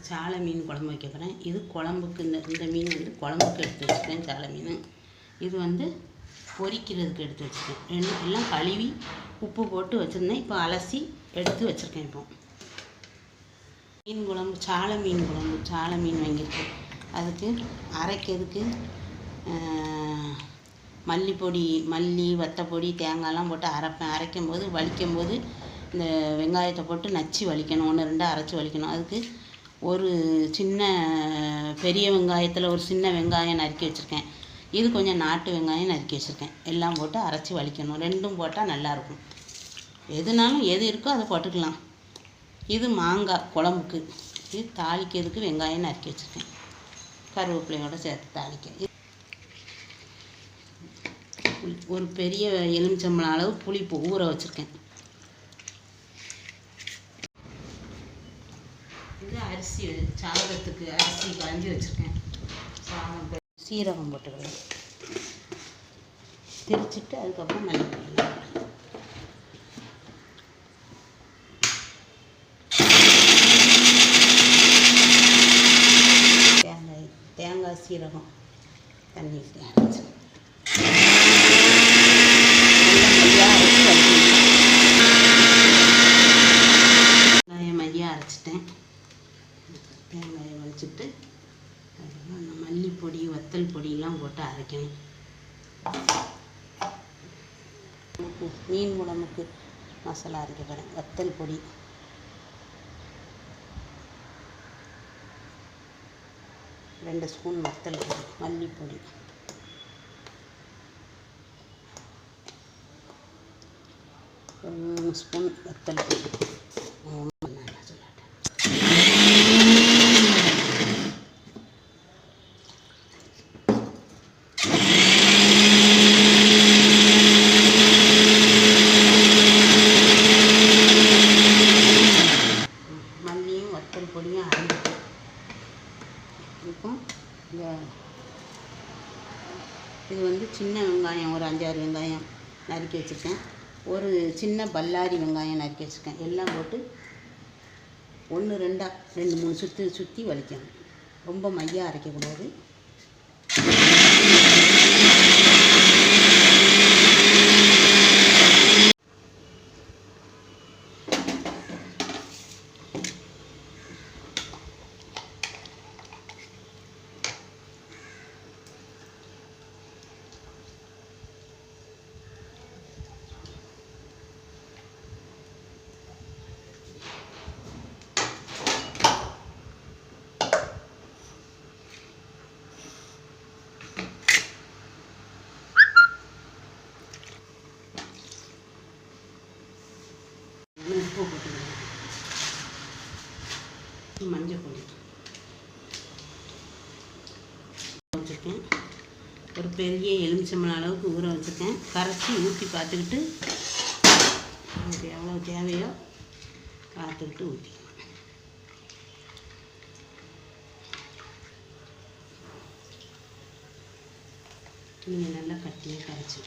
சாலை மீன் குழம்பு வைக்க போகிறேன். இது குழம்புக்கு இந்த மீன் வந்து குழம்புக்கு எடுத்து வச்சுருக்கேன். சாலை மீன் இது வந்து பொரிக்கிறதுக்கு எடுத்து வச்சுருக்கேன். எல்லாம் கழுவி உப்பு போட்டு வச்சுருந்தேன். இப்போ அலசி எடுத்து வச்சுருக்கேன். இப்போ மீன் குழம்பு சாலை மீன் வாங்கியிருக்கேன். அதுக்கு அரைக்கிறதுக்கு மல்லிப்பொடி, வத்தப்பொடி, தேங்காயெலாம் போட்டு அரைப்பேன். அரைக்கும்போது வலிக்கும்போது இந்த வெங்காயத்தை போட்டு நச்சு வலிக்கணும். 1-2 அரைச்சி வலிக்கணும். அதுக்கு ஒரு சின்ன பெரிய வெங்காயத்தில் ஒரு சின்ன வெங்காயம் நறுக்கி வச்சுருக்கேன். இது கொஞ்சம் நாட்டு வெங்காயம் நறுக்கி வச்சுருக்கேன். எல்லாம் போட்டு அரைச்சி வலிக்கணும். 2ம் போட்டால் நல்லாயிருக்கும். எதுனாலும் எது இருக்கோ அதை போட்டுக்கலாம். இது மாங்காய் குழம்புக்கு. இது தாளிக்கிறதுக்கு வெங்காயம் நறுக்கி வச்சுருக்கேன். கருவேப்பிலையோடு சேர்த்து தாளிக்க. ஒரு பெரிய எலுமிச்சம்பழம் அளவு புளிப்பு ஊற வச்சுருக்கேன். இது அரிசி சாதத்துக்கு அரிசி கஞ்சி வச்சுருக்கேன். சாதம் சீரகம் போட்டுக்கலாம். திரிச்சிட்டு அதுக்கப்புறம் மல்லி போடலாம். தேங்காய் சீரகம் தண்ணி அரைச்சி மையாக அரைச்சிட்டேன். தேங்காயை வலிச்சிட்டு அதுக்கப்புறம் மல்லிப்பொடி, வத்தல் பொடியெல்லாம் போட்டு அரைக்கணும். மீன் குழம்புக்கு மசாலா அரைக்க போகிறேன். வத்தல் பொடி, ரெண்டு ஸ்பூன் வத்தல் பொடி, மல்லிப்பொடி, ஒரு 3 ஸ்பூன் வத்தல் பொடி, மல்லியும் வத்தல் பொடியும் அரைஞ்சிட்டு இப்போ இது வந்து சின்ன வெங்காயம் ஒரு 5-6 வெங்காயம் நறுக்கி வச்சுருக்கேன். ஒரு சின்ன பல்லாரி வெங்காயம் நறுக்கி வச்சுருக்கேன். எல்லாம் போட்டு 1-2 2-3 சுற்றி வலிக்கணும். ரொம்ப மையாக அரைக்கக்கூடாது. உப்பு போட்டுக்கலாம். மஞ்சள் பொடி வச்சுருக்கேன். ஒரு பெரிய எலுமிச்சம்பழம் அளவுக்கு ஊற வச்சுருக்கேன். கரைச்சி ஊற்றி பார்த்துக்கிட்டு நமக்கு எவ்வளோ தேவையோ பார்த்துக்கிட்டு ஊற்றிக்கலாம். நீங்கள் நல்லா கட்டியாக கரைச்சி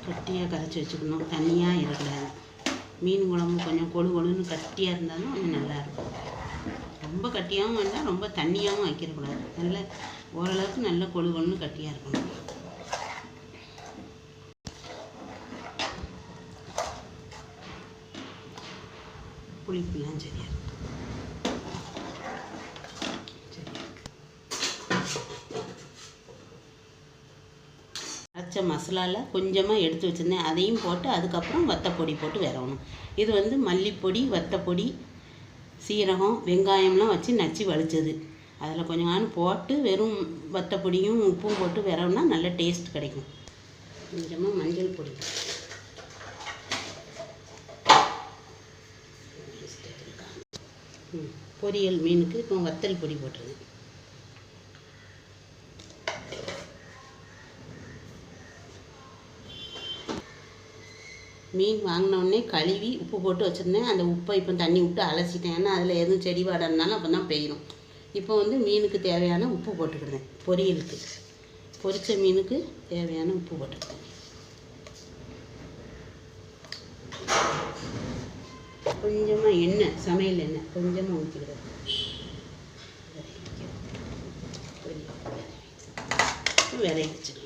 கட்டியாக கரைச்சி வச்சுக்கணும். தண்ணியாக இருக்கக்கூடாது. மீன் குழம்பு கொஞ்சம் கொழுன்னு கட்டியாக இருந்தாலும் கொஞ்சம் நல்லாயிருக்கும். ரொம்ப கட்டியாகவும் வேண்டாம், ரொம்ப தண்ணியாகவும் வைக்கக்கூடாது. நல்ல ஓரளவுக்கு நல்ல கொழுன்னு கட்டியாக இருக்கணும். புளிப்புலாம் சரியாக இருக்கும். அரைச்ச மசாலாவில் கொஞ்சமாக எடுத்து வச்சுருந்தேன். அதையும் போட்டு அதுக்கப்புறம் வத்தப்பொடி போட்டு விரவணும். இது வந்து மல்லிப்பொடி, வத்தப்பொடி, சீரகம், வெங்காயம்லாம் வச்சு நச்சு வலிச்சது. அதில் கொஞ்சம் போட்டு வெறும் வத்தப்பொடியும் உப்பும் போட்டு விரவுனா நல்ல டேஸ்ட் கிடைக்கும். கொஞ்சமாக மஞ்சள் பொடி, பொரியல் மீனுக்கு இப்போ வத்தல் பொடி போட்டுருங்க. மீன் வாங்கினோடனே கழுவி உப்பு போட்டு வச்சுருந்தேன். அந்த உப்பை இப்போ தண்ணி விட்டு அலசிட்டேன். ஏன்னா அதில் எதுவும் செடி வாடை இருந்தாலும் அப்போ தான் பெய்யும். இப்போ வந்து மீனுக்கு தேவையான உப்பு போட்டுக்கிடுவேன். பொரியலுக்கு பொரித்த மீனுக்கு தேவையான உப்பு போட்டுக்கிட்டேன். கொஞ்சமாக எண்ணெய், சமையல் எண்ணெய் கொஞ்சமாக ஊற்றிக்கிடுவேன். விரைய வச்சுக்கலாம்.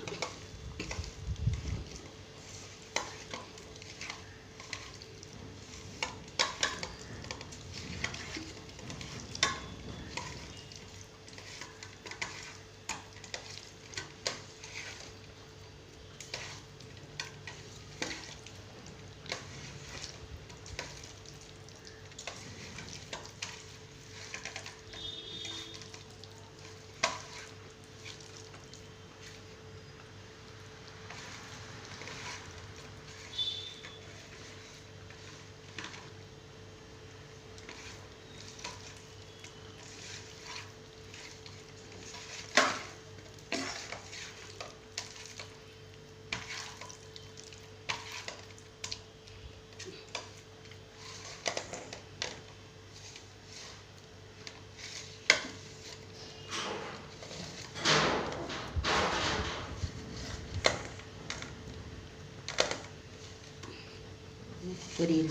பொரியல்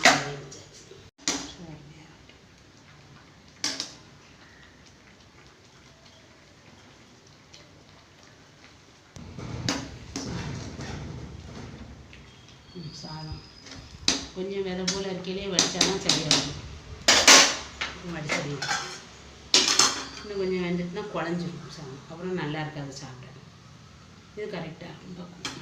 சாதம் கொஞ்சம் விதை போல் இருக்கையிலே வடித்தாதான் சரியாகும். வடிச்சடியும் இன்னும் கொஞ்சம் வெந்துட்டுனா குழஞ்சிடும் சாதம். அப்புறம் நல்லா இருக்காது சாப்பிட. இது கரெக்டாக இருக்கும் பார்க்கணும்.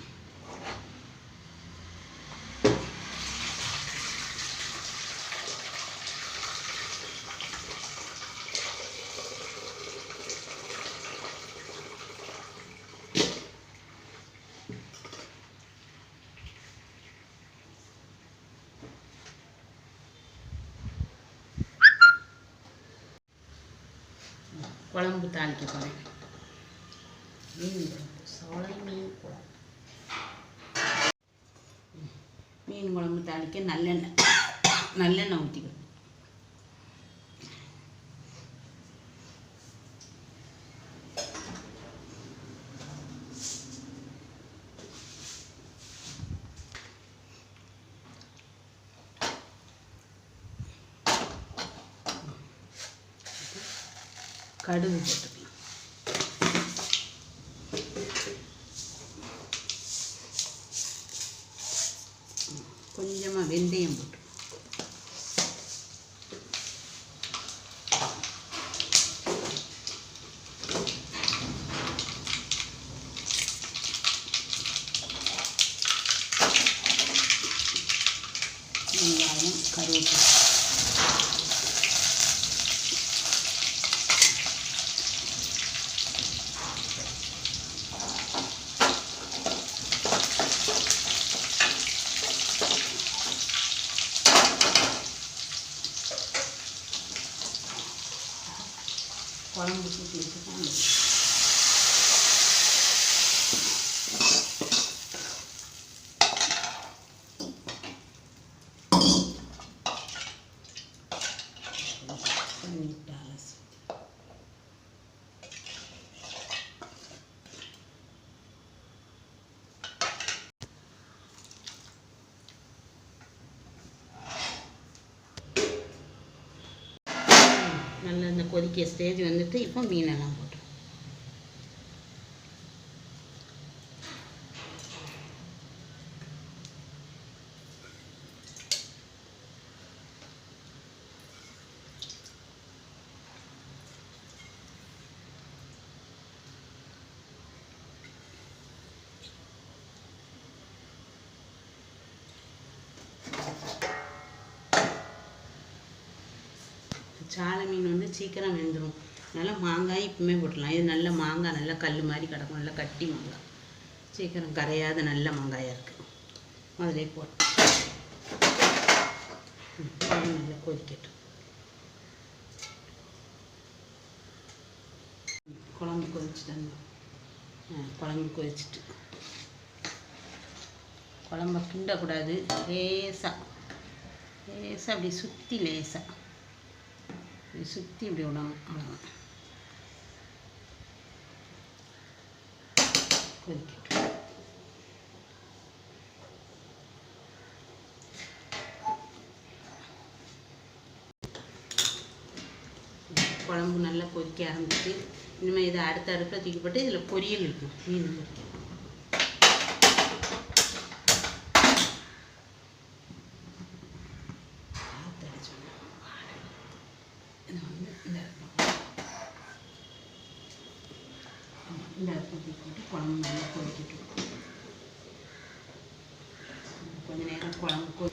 குழம்பு தாளிக்க போகிறேன். மீன் குழம்பு, சோளை மீன் குழம்பு. மீன் குழம்பு தாளிக்க நல்லெண்ணெய் ஊற்றிக்கணும். கடுகு போட்டுக்கலாம். கொஞ்சமாக வெந்தயம் போட்டு வெங்காயம், கருவேப்பிலை. குழம்பு ஊற்றி வச்சுக்கோங்க. நல்லா இந்த கொதிக்க ஸ்டேஜ் வந்துட்டு இப்போ மீனெல்லாம் போட்டு சாலை மீன் வந்து சீக்கிரம் வெந்துடும். அதனால் மாங்காய் இப்போவுமே போட்டுடலாம். இது நல்ல மாங்காய், நல்லா கல் மாதிரி கிடக்கும். நல்லா கட்டி மாங்காய், சீக்கிரம் கரையாத நல்ல மாங்காயாக இருக்குது. அதிலே போட்டு நல்லா கொதிக்கட்டும். குழம்பு கொதிச்சுட்டாங்க. குழம்பு கொதிச்சுட்டு குழம்ப கிண்டக்கூடாது, லேசாக அப்படி சுற்றி லேசாக இப்படி சுற்றி இப்படி விடணும். அவ்வளோதான். கொதிக்கட்டும். குழம்பு நல்லா கொதிக்க ஆரம்பிச்சு, இனிமேல் இதை அடுத்த அடுப்பில் தூக்கி போட்டு இதில் பொரியல் இருக்கும். மீன் பொரியல். இந்த அடுப்பை தூக்கி போட்டு குழம்பு நல்லா கொதிக்கட்டும். கொஞ்ச நேரம் குழம்பு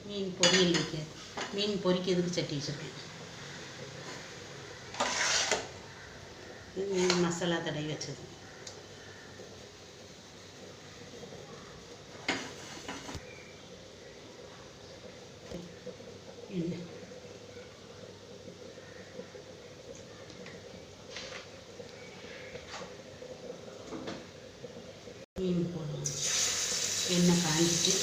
மீன் பொரியல் வைக்காது, மீன் பொரிக்கிறதுக்கு சட்டி வச்சுருக்கேன். இது மீன் மசாலா தடவி வச்சது. எண்ணெய் மீன் போடுவோம். எண்ணெய் காஞ்சிட்டு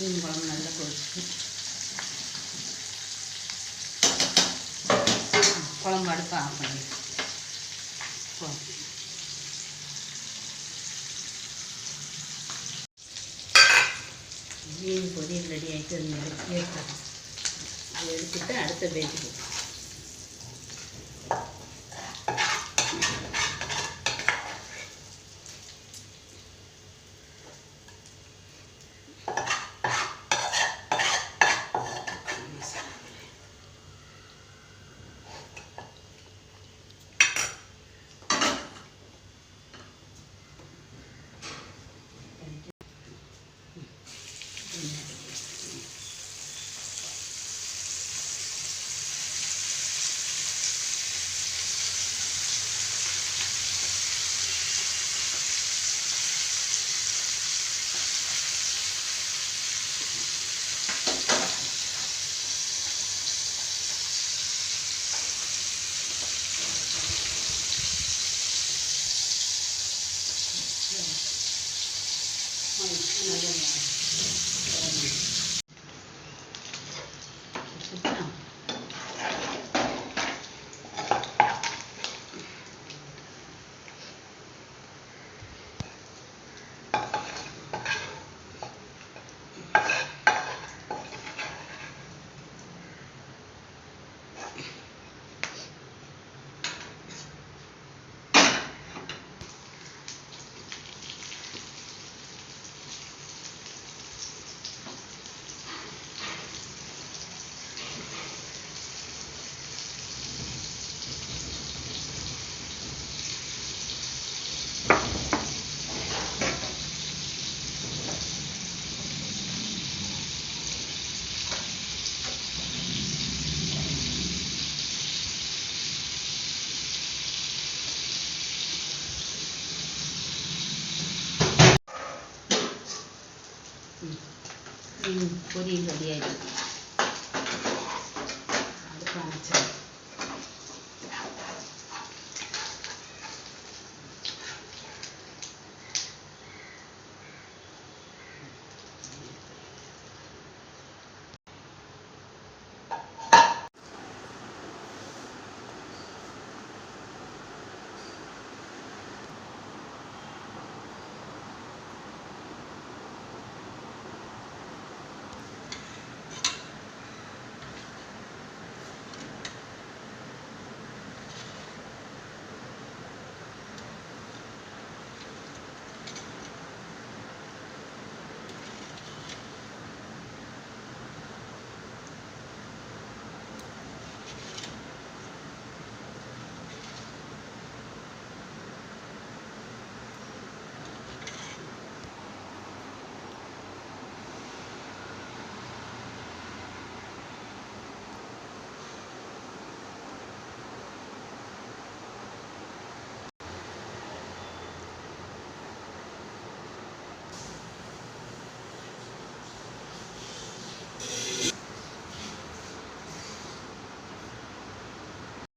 மீன் குழம்பு நல்லா கொதிச்சு குழம்பு அடுப்பு ஆஃப் பண்ணி மீன் பொரியல் ரெடி ஆகிட்டு எடுத்துக்கலாம். அதை எடுத்துட்டு அடுத்த பேஜுக்கு பொரியல் ரெடி ஆகிடுச்சு.